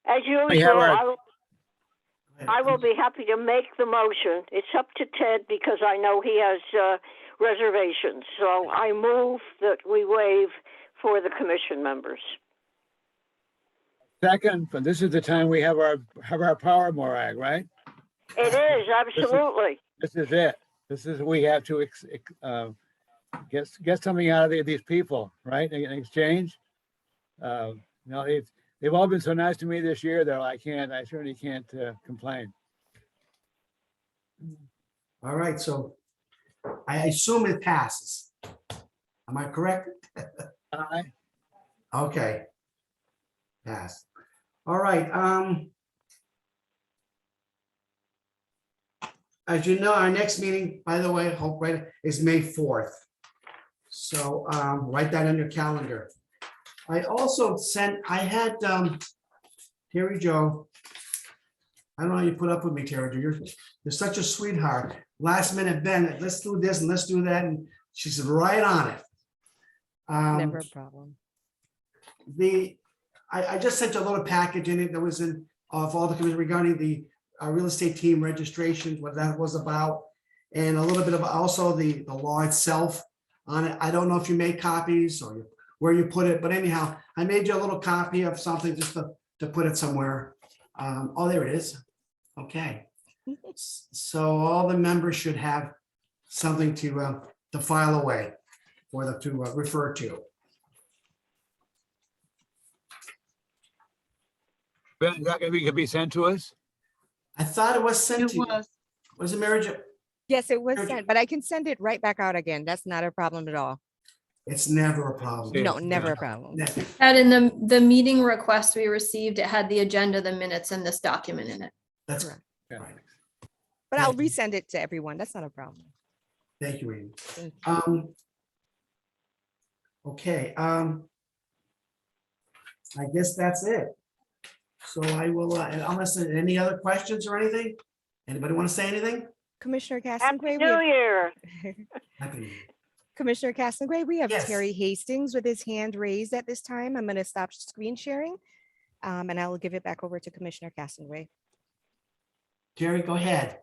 As usual, I will be happy to make the motion. It's up to Ted because I know he has reservations. So I move that we waive for the commission members. Second, but this is the time we have our power, Morag, right? It is, absolutely. This is it. This is, we have to get something out of these people, right? In exchange. They've all been so nice to me this year, though. I certainly can't complain. All right, so I assume it passes. Am I correct? Aye. Okay. Pass. All right. As you know, our next meeting, by the way, is May 4th. So write that on your calendar. I also I had Terry Jo. I don't know how you put up with me, Terry Jo. You're such a sweetheart. Last minute, Ben, let's do this and let's do that. And she's right on it. Never a problem. I just sent you a little package in it that was in of all the commission regarding the real estate team registrations, what that was about, and a little bit of also the law itself on it. I don't know if you made copies or where you put it, but anyhow, I made you a little copy of something just to put it somewhere. Oh, there it is. Okay. So all the members should have something to file away or to refer to. Ben, is that going to be sent to us? I thought it was sent to you. Was it Mary Jo? Yes, it was sent, but I can send it right back out again. That's not a problem at all. It's never a problem. No, never a problem. And in the meeting request we received, it had the agenda, the minutes, and this document in it. That's correct. Right. But I'll resend it to everyone. That's not a problem. Thank you, Amy. Thank you. Okay. I guess that's it. So I will, unless there are any other questions or anything? Anybody want to say anything? Commissioner Happy Castlegray. New Year. Happy New Year. Commissioner Castlegray, we have Yes. Terry Hastings with his hand raised at this time. I'm going to stop screen sharing. And I will give it back over to Commissioner Castleberry. Jerry, go ahead.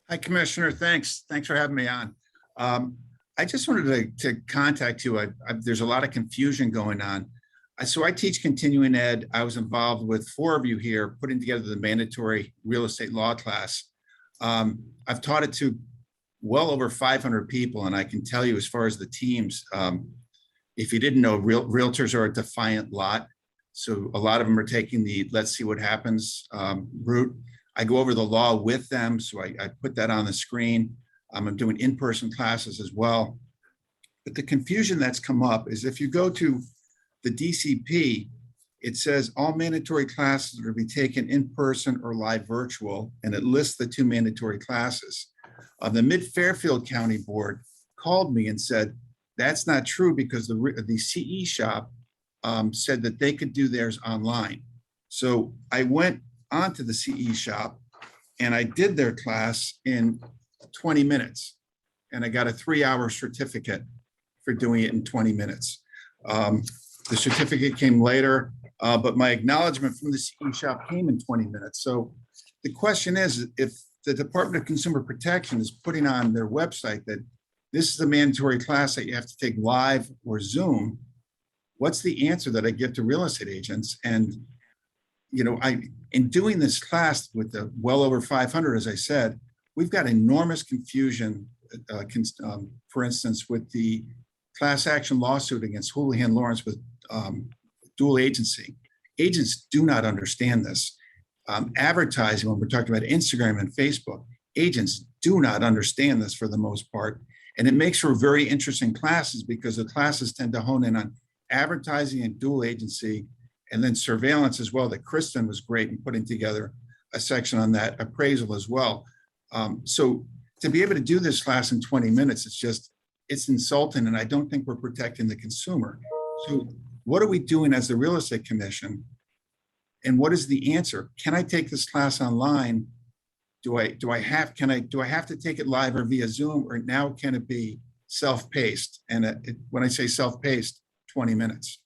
Hi, Commissioner. Thanks for having me on. I just wanted to contact you. There's a lot of confusion going on. So I teach continuing ed. I was involved with 4 of you here putting together the mandatory real estate law class. I've taught it to well over 500 people, and I can tell you as far as the teams, if you didn't know, realtors are a defiant lot. So a lot of them are taking the let's see what happens route. I go over the law with them, so I put that on the screen. I'm doing in-person classes as well. But the confusion that's come up is if you go to the DCP, it says all mandatory classes are to be taken in person or live virtual, and it lists the 2 mandatory classes. The Mid-Fairfield County Board called me and said, that's not true because the CE shop said that they could do theirs online. So I went onto the CE shop and I did their class in 20 minutes. And I got a 3-hour certificate for doing it in 20 minutes. The certificate came later, but my acknowledgement from the CE shop came in 20 minutes. So the question is, if the Department of Consumer Protection is putting on their website that this is a mandatory class that you have to take live or Zoom, what's the answer that I give to real estate agents? And, you know, in doing this class with the well over 500, as I said, we've got enormous confusion, for instance, with the class action lawsuit against Houlihan Lawrence with dual agency. Agents do not understand this. Advertising, when we're talking about Instagram and Facebook, agents do not understand this for the most part. And it makes for very interesting classes because the classes tend to hone in on advertising and dual agency, and then surveillance as well, that Kristen was great in putting together a section on that, appraisal as well. So to be able to do this class in 20 minutes, it's insulting, and I don't think we're protecting the consumer. So what are we doing as the Real Estate Commission? And what is the answer? Can I take this class online? Do I have to take it live or via Zoom, or now can it be self-paced? And when I say self-paced, 20 minutes.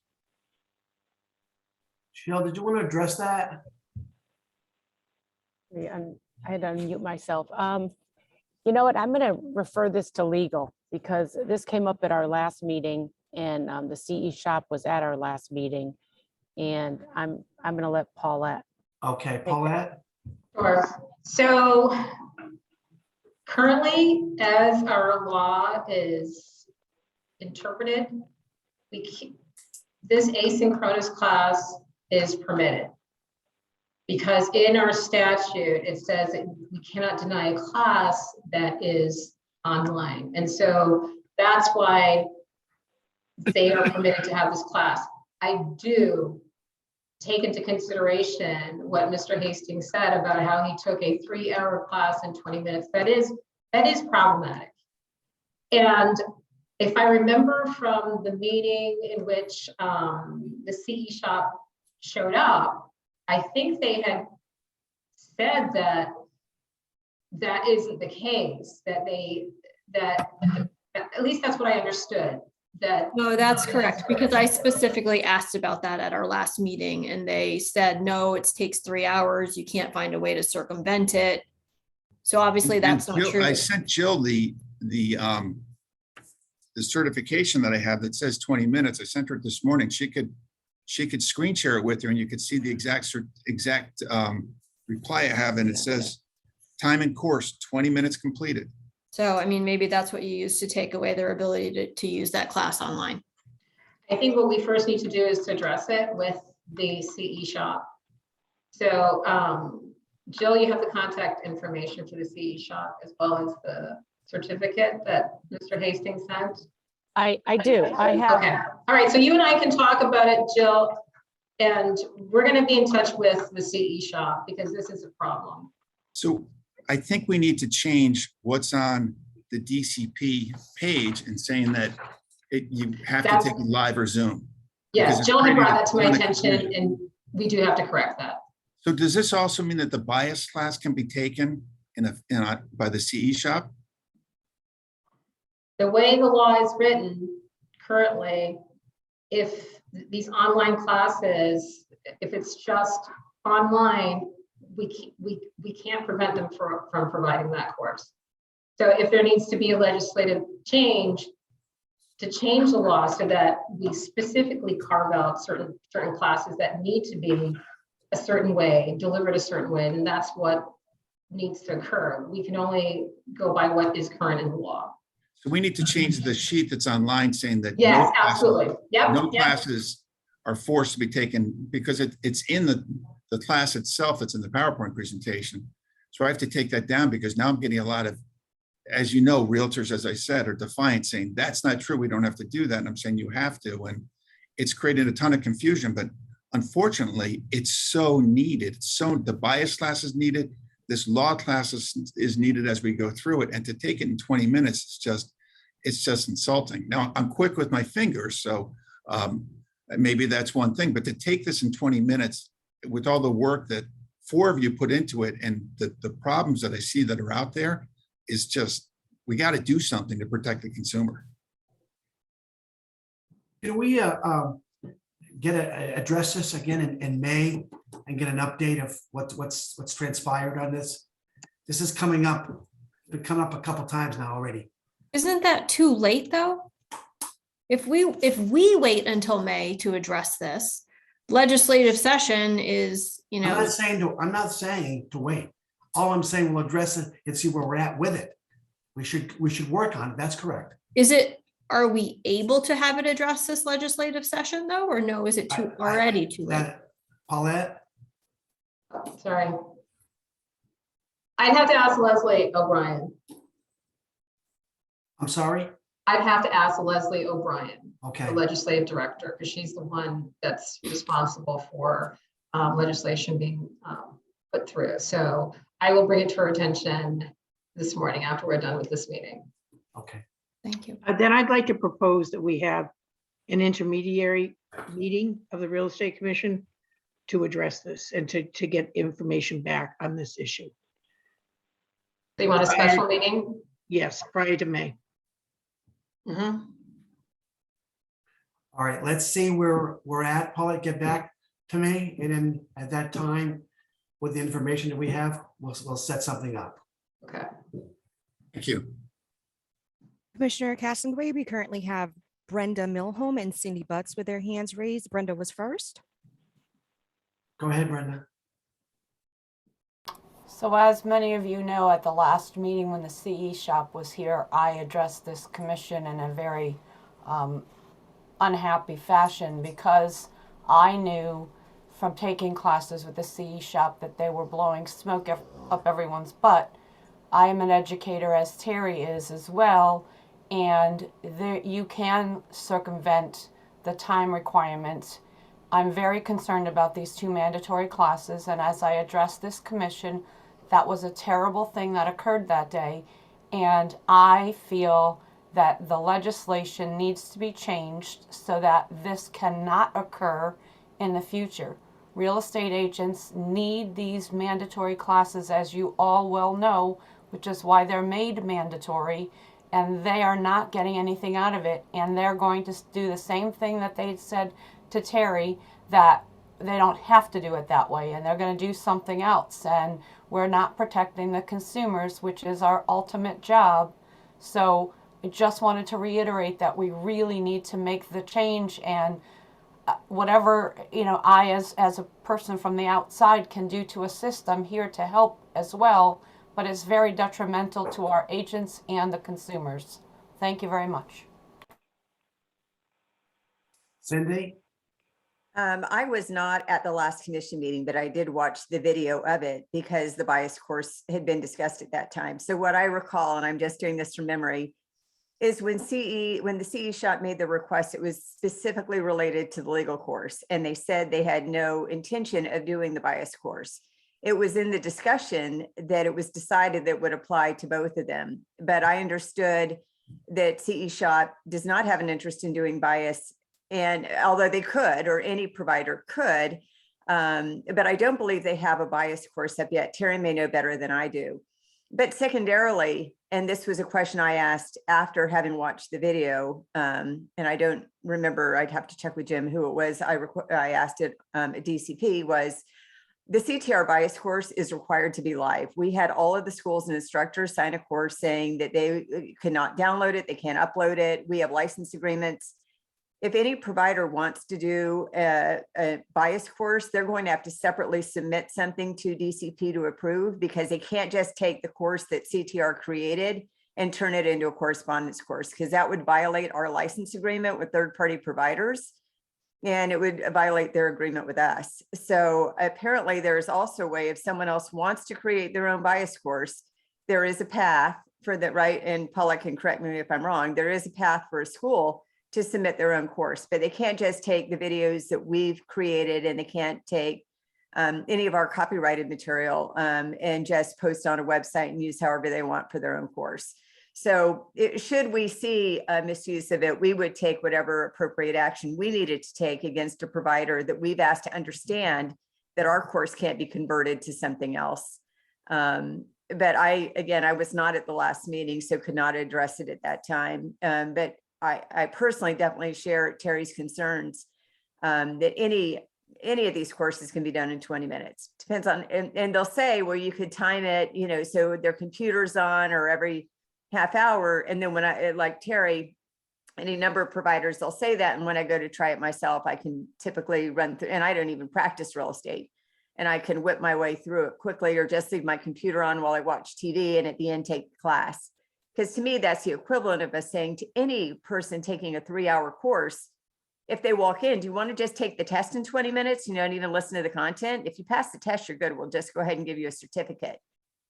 Jill, did you want to address that? I had to unmute myself. You know what? I'm going to refer this to legal because this came up at our last meeting, and the CE shop was at our last meeting, and I'm going to let Paulette. Okay, Paulette. Sure. So currently, as our law is interpreted, this asynchronous class is permitted. Because in our statute, it says that we cannot deny a class that is online. And so that's why they are permitted to have this class. I do take into consideration what Mr. Hastings said about how he took a 3-hour class in 20 minutes. That is problematic. And if I remember from the meeting in which the CE shop showed up, I think they had said that that isn't the case, that at least that's what I understood. No, that's correct, because I specifically asked about that at our last meeting, and they said, no, it takes 3 hours. You can't find a way to circumvent it. So obviously that's not true. I sent Jill the certification that I have that says 20 minutes. I sent her it this morning. She could screen share it with her, and you could see the exact reply I have, and it says time and course, 20 minutes completed. So, I mean, maybe that's what you use to take away their ability to use that class online. I think what we first need to do is to address it with the CE shop. So Jill, you have the contact information for the CE shop as well as the certificate that Mr. Hastings sent. I do. I have. Okay. All right. So you and I can talk about it, Jill, and we're going to be in touch with the CE shop because this is a problem. So I think we need to change what's on the DCP page and saying that you have to take it live or Zoom. Yes, Jill had brought that to my attention, and we do have to correct that. So does this also mean that the bias class can be taken by the CE shop? The way the law is written currently, if these online classes, if it's just online, we can't prevent them from providing that course. So if there needs to be a legislative change to change the law so that we specifically carve out certain classes that need to be a certain way, delivered a certain way, then that's what needs to occur. We can only go by what is current in the law. So we need to change the sheet that's online saying that. Yes, no classes- absolutely. Yep. No yep. classes are forced to be taken because it's in the class itself. It's in the PowerPoint presentation. So I have to take that down because now I'm getting a lot of, as you know, realtors, as I said, are defiant saying that's not true. We don't have to do that. And I'm saying you have to. And it's created a ton of confusion, but unfortunately it's so needed. So the bias class is needed. This law class is needed as we go through it. And to take it in 20 minutes, it's just insulting. Now I'm quick with my fingers. So maybe that's one thing, but to take this in 20 minutes with all the work that 4 of you put into it and the problems that I see that are out there is just, we got to do something to protect the consumer. Can we address this again in May and get an update of what's transpired on this? This is coming up, it's come up a couple times now already. Isn't that too late though? If we wait until May to address this, legislative session is, I'm not saying to wait. All I'm saying, we'll address it and see where we're at with it. We should work on it. That's correct. Are we able to have it address this legislative session though, or no? Is it already too late? Paulette? Sorry. I'd have to ask Leslie O'Brien. I'm sorry? I'd have to ask Leslie O'Brien, okay, the legislative director, because she's the one that's responsible for legislation being put through. So I will bring it to her attention this morning after we're done with this meeting. Okay. Thank you. Then I'd like to propose that we have an intermediary meeting of the Real Estate Commission to address this and to get information back on this issue. They want a special meeting? Yes, prior to May. Mm-hmm. All right, let's see where we're at. Paulette, get back to me. And then at that time, with the information that we have, we'll set something up. Okay. Thank you. Commissioner Castleberry, we currently have Brenda Milholm and Cindy Butts with their hands raised. Brenda was first. Go ahead, Brenda. So as many of you know, at the last meeting when the CE shop was here, I addressed this commission in a very unhappy fashion because I knew from taking classes with the CE shop that they were blowing smoke up everyone's butt. I am an educator, as Terry is as well, and you can circumvent the time requirements. I'm very concerned about these 2 mandatory classes, and as I addressed this commission, that was a terrible thing that occurred that day, and I feel that the legislation needs to be changed so that this cannot occur in the future. Real estate agents need these mandatory classes, as you all well know, which is why they're made mandatory, and they are not getting anything out of it, and they're going to do the same thing that they said to Terry, that they don't have to do it that way, and they're going to do something else, and we're not protecting the consumers, which is our ultimate job. So I just wanted to reiterate that we really need to make the change, and whatever, I as a person from the outside can do to assist, I'm here to help as well, but it's very detrimental to our agents and the consumers. Thank you very much. Cindy? I was not at the last commission meeting, but I did watch the video of it because the bias course had been discussed at that time. So what I recall, and I'm just doing this from memory, is when the CE shop made the request, it was specifically related to the legal course. And they said they had no intention of doing the bias course. It was in the discussion that it was decided that it would apply to both of them. But I understood that CE shop does not have an interest in doing bias. And although they could, or any provider could, but I don't believe they have a bias course up yet. Terry may know better than I do. But secondarily, and this was a question I asked after having watched the video, and I don't remember, I'd have to check with Jim who it was. I asked it at DCP, was the CTR bias course is required to be live. We had all of the schools and instructors sign a course saying that they cannot download it, they can't upload it. We have license agreements. If any provider wants to do a bias course, they're going to have to separately submit something to DCP to approve, because they can't just take the course that CTR created and turn it into a correspondence course, because that would violate our license agreement with third-party providers, and it would violate their agreement with us. So apparently there's also a way, if someone else wants to create their own bias course, there is a path for that, right? And Paula can correct me if I'm wrong. There is a path for a school to submit their own course, but they can't just take the videos that we've created, and they can't take any of our copyrighted material and just post on a website and use however they want for their own course. So should we see a misuse of it, we would take whatever appropriate action we needed to take against a provider that we've asked to understand that our course can't be converted to something else. But I was not at the last meeting, so could not address it at that time. But I personally definitely share Terry's concerns that any of these courses can be done in 20 minutes. Depends on, and they'll say, well, you could time it, so their computer's on or every half hour. And then when like Terry, any number of providers, they'll say that. And when I go to try it myself, I can typically run through, and I don't even practice real estate, and I can whip my way through it quickly, or just leave my computer on while I watch TV and at the end take the class. Because to me, that's the equivalent of us saying to any person taking a 3-hour course, if they walk in, do you want to just take the test in 20 minutes? You don't even listen to the content. If you pass the test, you're good. We'll just go ahead and give you a certificate.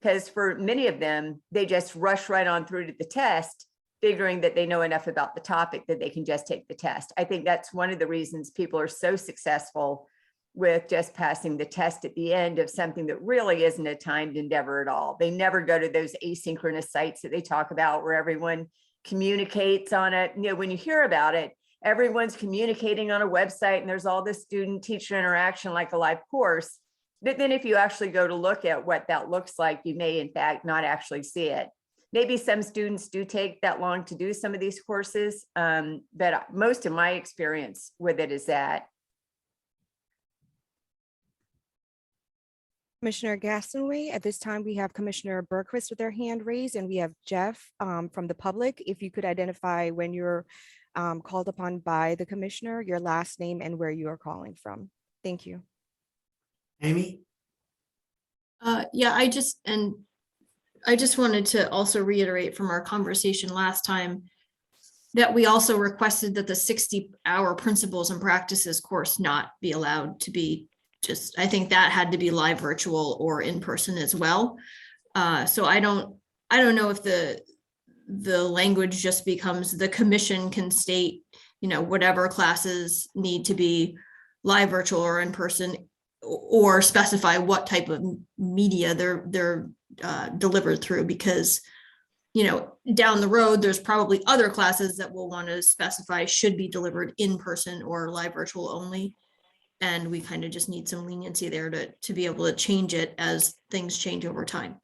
Because for many of them, they just rush right on through to the test, figuring that they know enough about the topic that they can just take the test. I think that's one of the reasons people are so successful with just passing the test at the end of something that really isn't a timed endeavor at all. They never go to those asynchronous sites that they talk about where everyone communicates on it. When you hear about it, everyone's communicating on a website and there's all this student teacher interaction like a live course. But then if you actually go to look at what that looks like, you may in fact not actually see it. Maybe some students do take that long to do some of these courses, but most of my experience with it is that. Commissioner Gastonway, at this time, we have Commissioner Bergquist with their hand raised, and we have Jeff from the public. If you could identify when you're called upon by the commissioner, your last name and where you are calling from. Thank you. Amy? Yeah, I just wanted to also reiterate from our conversation last time that we also requested that the 60-hour principles and practices course not be allowed to be I think that had to be live, virtual, or in person as well. So I don't know if the language just becomes the commission can state, whatever classes need to be live, virtual, or in person, or specify what type of media they're delivered through, because down the road there's probably other classes that will want to specify should be delivered in person or live, virtual only. And we kind of just need some leniency there to be able to change it as things change over time.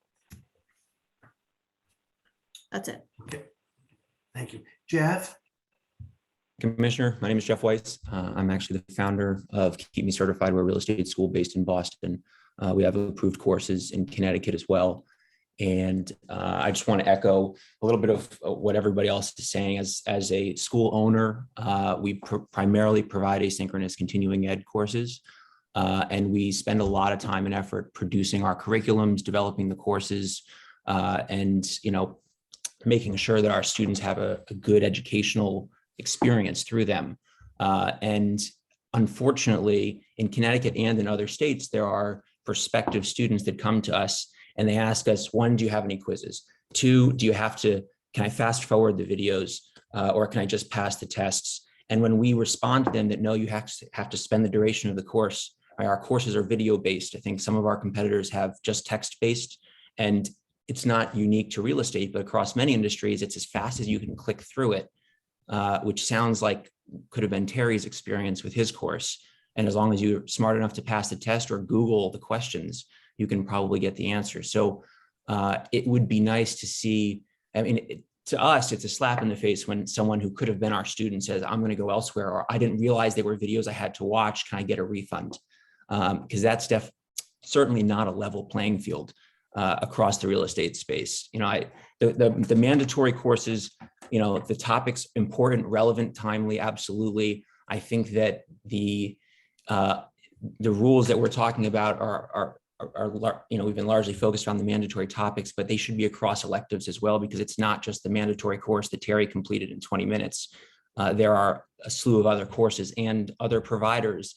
That's it. Okay. Thank you. Jeff? Commissioner, my name is Jeff Weiss. I'm actually the founder of Keep Me Certified. We're a real estate school based in Boston. We have approved courses in Connecticut as well. And I just want to echo a little bit of what everybody else is saying. As a school owner, we primarily provide asynchronous continuing ed courses. And we spend a lot of time and effort producing our curriculums, developing the courses, and making sure that our students have a good educational experience through them. And unfortunately, in Connecticut and in other states, there are prospective students that come to us and they ask us, 1, do you have any quizzes? 2, can I fast forward the videos or can I just pass the tests? And when we respond to them that no, you have to spend the duration of the course. Our courses are video based. I think some of our competitors have just text based, and it's not unique to real estate, but across many industries, it's as fast as you can click through it, which sounds like could have been Terry's experience with his course. And as long as you're smart enough to pass the test or Google the questions, you can probably get the answer. So it would be nice to see, I mean, to us, it's a slap in the face when someone who could have been our student says, I'm going to go elsewhere, or I didn't realize they were videos I had to watch. Can I get a refund? Because that's certainly not a level playing field across the real estate space. You know, the mandatory courses, you know, the topics important, relevant, timely, absolutely. I think that the rules that we're talking about are you know, we've been largely focused on the mandatory topics, but they should be across electives as well, because it's not just the mandatory course that Terry completed in 20 minutes. There are a slew of other courses and other providers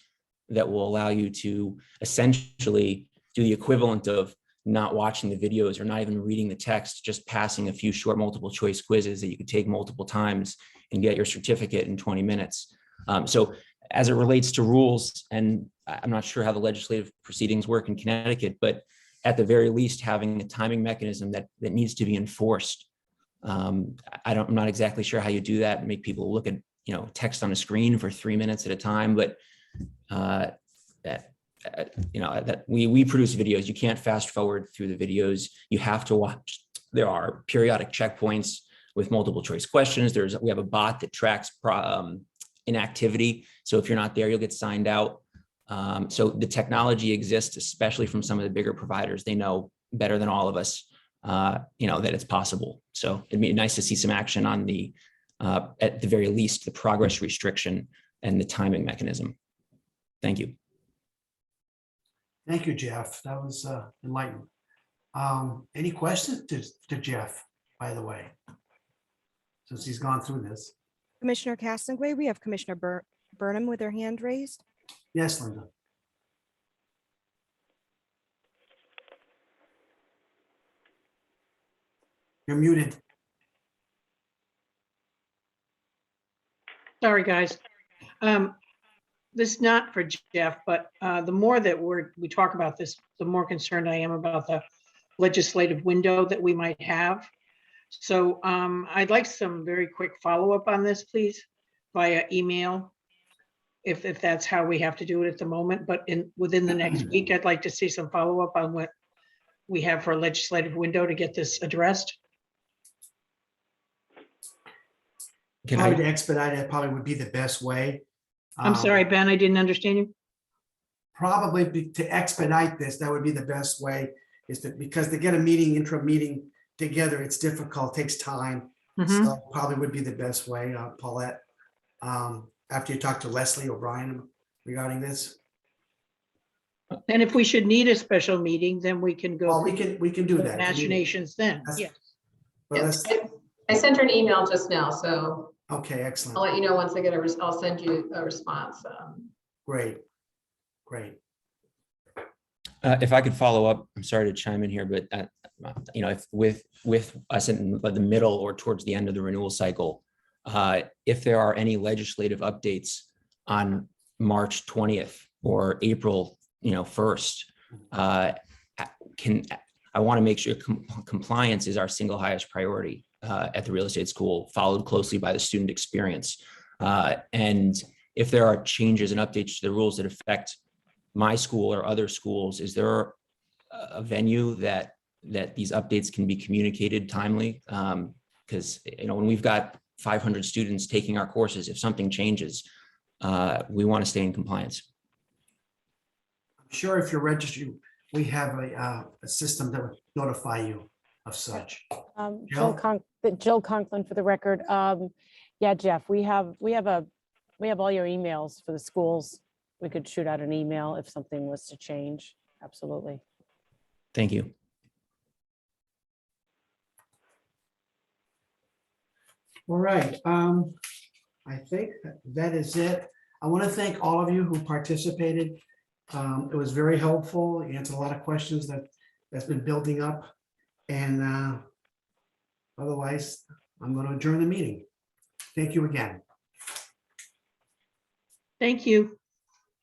that will allow you to essentially do the equivalent of not watching the videos or not even reading the text, just passing a few short multiple choice quizzes that you could take multiple times and get your certificate in 20 minutes. So as it relates to rules, and I'm not sure how the legislative proceedings work in Connecticut, but at the very least, having a timing mechanism that needs to be enforced. I'm not exactly sure how you do that and make people look at, you know, text on a screen for 3 minutes at a time, but you know, that we produce videos. You can't fast forward through the videos. You have to watch. There are periodic checkpoints with multiple choice questions. We have a bot that tracks inactivity. So if you're not there, you'll get signed out. So the technology exists, especially from some of the bigger providers. They know better than all of us, you know, that it's possible. So it'd be nice to see some action on the, at the very least, the progress restriction and the timing mechanism. Thank you. Thank you, Jeff. That was enlightening. Any questions to Jeff, by the way, since he's gone through this? Commissioner Castleton, we have Commissioner Burnham with her hand raised. Yes, Linda. You're muted. Sorry, guys. This is not for Jeff, but the more that we talk about this, the more concerned I am about the legislative window that we might have. So I'd like some very quick follow-up on this, please, via email, if that's how we have to do it at the moment. But within the next week, I'd like to see some follow-up on what we have for a legislative window to get this addressed. Probably to expedite it probably would be the best way. I'm sorry, Ben, I didn't understand you. Probably to expedite this, that would be the best way, is because to get a meeting, interim meeting together, it's difficult, takes time. So probably would be the best way, Paulette, after you talk to Leslie O'Brien regarding this. And if we should need a special meeting, then we can go. Well, we can do that. Machinations then, yes. Yes, I sent her an email just now, so. Okay, excellent. I'll let you know once I get I'll send you a response. Great, great. If I could follow up, I'm sorry to chime in here, but you know, if with us in the middle or towards the end of the renewal cycle, if there are any legislative updates on March 20th or April, you know, 1st, I want to make sure compliance is our single highest priority at the real estate school, followed closely by the student experience. And if there are changes and updates to the rules that affect my school or other schools, is there a venue that these updates can be communicated timely? Because you know, when we've got 500 students taking our courses, if something changes, we want to stay in compliance. I'm sure if you're registered, we have a system that would notify you of such. Jill Conklin for the record. Yeah, Jeff, we have all your emails for the schools. We could shoot out an email if something was to change. Absolutely. Thank you. All right. I think that is it. I want to thank all of you who participated. It was very helpful. You answered a lot of questions that's been building up. And otherwise, I'm going to adjourn the meeting. Thank you again. Thank you.